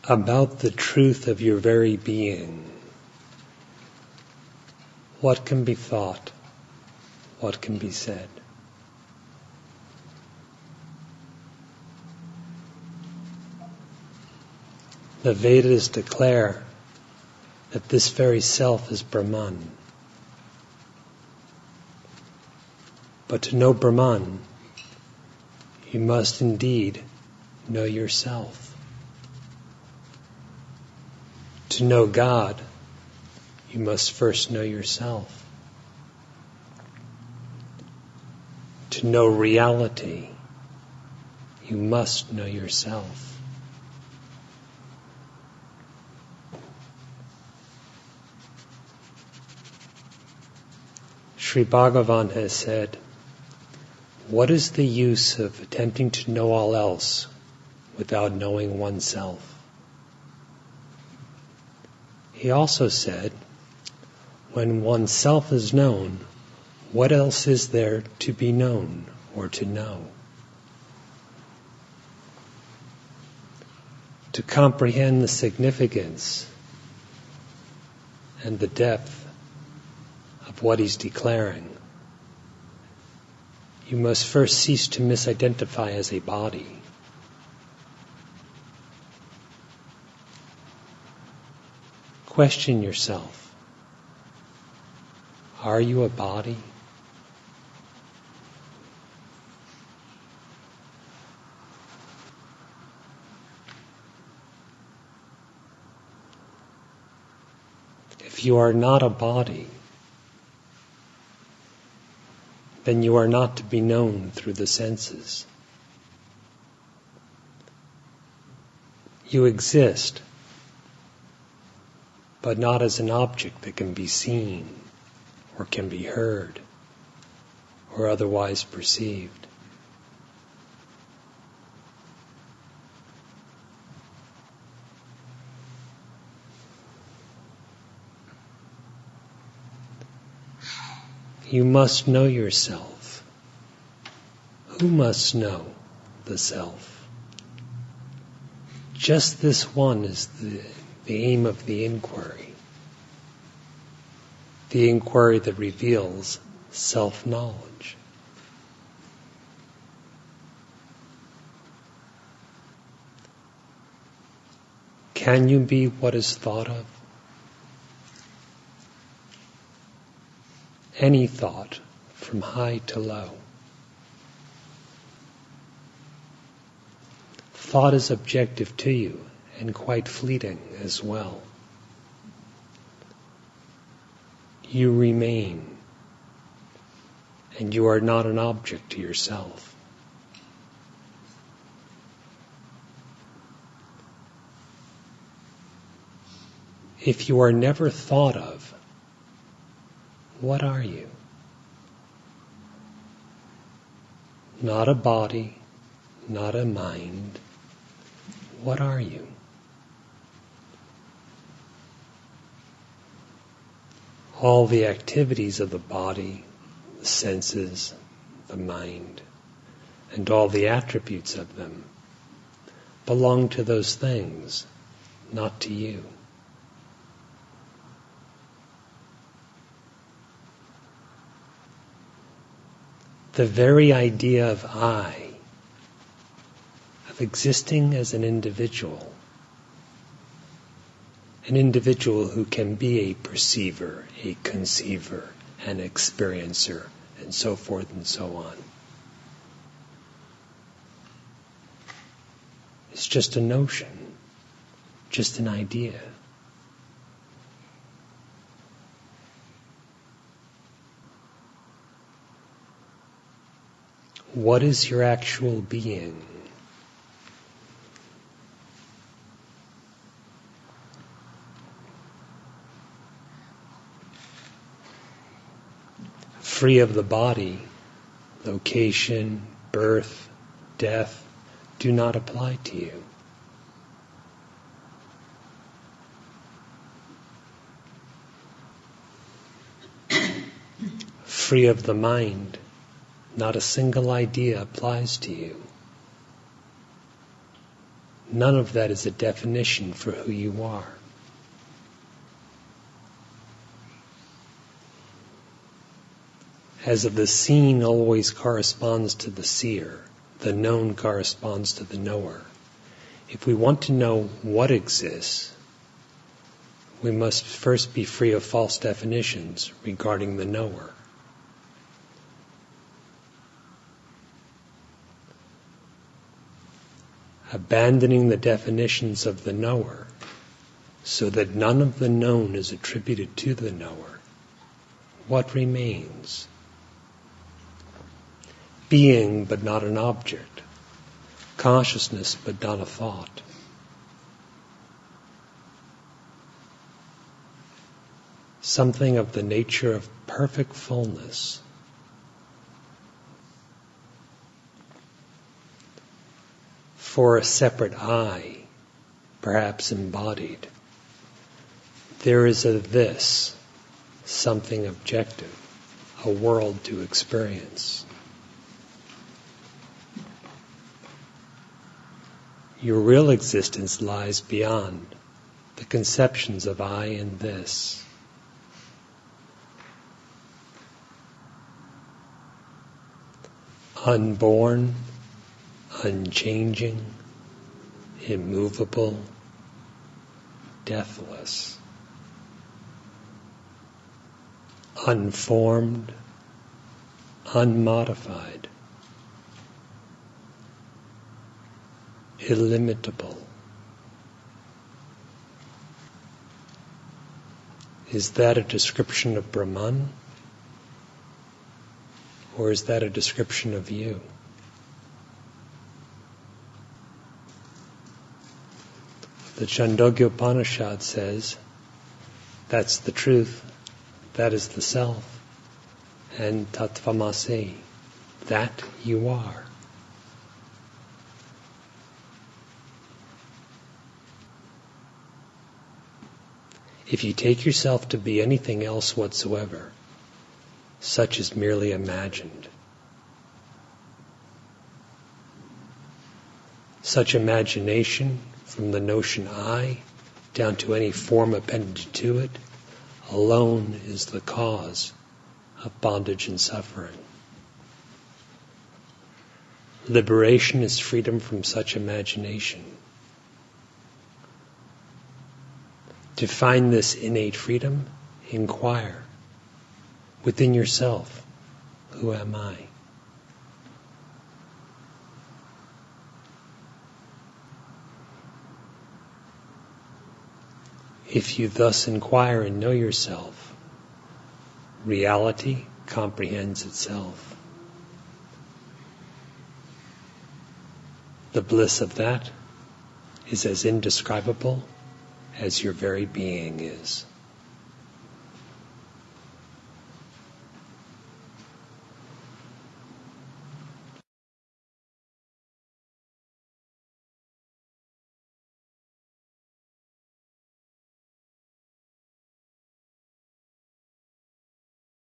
about the truth of your very being. What can be thought? What can be said? The Vedas declare that this very self is Brahman. But to know Brahman, you must indeed know yourself. To know God, you must first know yourself. To know reality, you must know yourself. Sri Bhagavan has said, "What is the use of attempting to know all else without knowing oneself?" He also said, "When oneself is known, what else is there to be known or to know?" To comprehend the significance and the depth of what he's declaring, you must first cease to misidentify as a body. Question yourself. Are you a body? If you are not a body, then you are not to be known through the senses. You exist, but not as an object that can be seen, or can be heard, or otherwise perceived. You must know yourself. Who must know the self? Just this one is the aim of the inquiry. The inquiry that reveals self-knowledge. Can you be what is thought of? Any thought, from high to low. Thought is objective to you and quite fleeting as well. You remain, and you are not an object to yourself. If you are never thought of, what are you? Not a body, not a mind. What are you? All the activities of the body, the senses, the mind, and all the attributes of them belong to those things, not to you. The very idea of I, of existing as an individual who can be a perceiver, a conceiver, an experiencer, and so forth and so on. It's just a notion, just an idea. What is your actual being? Free of the body, location, birth, death do not apply to you. Free of the mind, not a single idea applies to you. none of that is a definition for who you are. As the seen always corresponds to the seer, the known corresponds to the knower. If we want to know what exists, we must first be free of false definitions regarding the knower. Abandoning the definitions of the knower so that none of the known is attributed to the knower, what remains? Being but not an object, consciousness but not a thought. Something of the nature of perfect fullness. For a separate I, perhaps embodied, there is a this, something objective, a world to experience. Your real existence lies beyond the conceptions of I and this. Unborn, unchanging, immovable, deathless. Unformed, unmodified, illimitable. Is that a description of Brahman? Or is that a description of you? The Chandogya Upanishad says, that's the truth, that is the self, and tattvamasi, that you are. If you take yourself to be anything else whatsoever, such is merely imagined. Such imagination, from the notion I down to any form appended to it, alone is the cause of bondage and suffering. Liberation is freedom from such imagination. To find this innate freedom, inquire within yourself, who am I? If you thus inquire and know yourself, reality comprehends itself. The bliss of that is as indescribable as your very being is.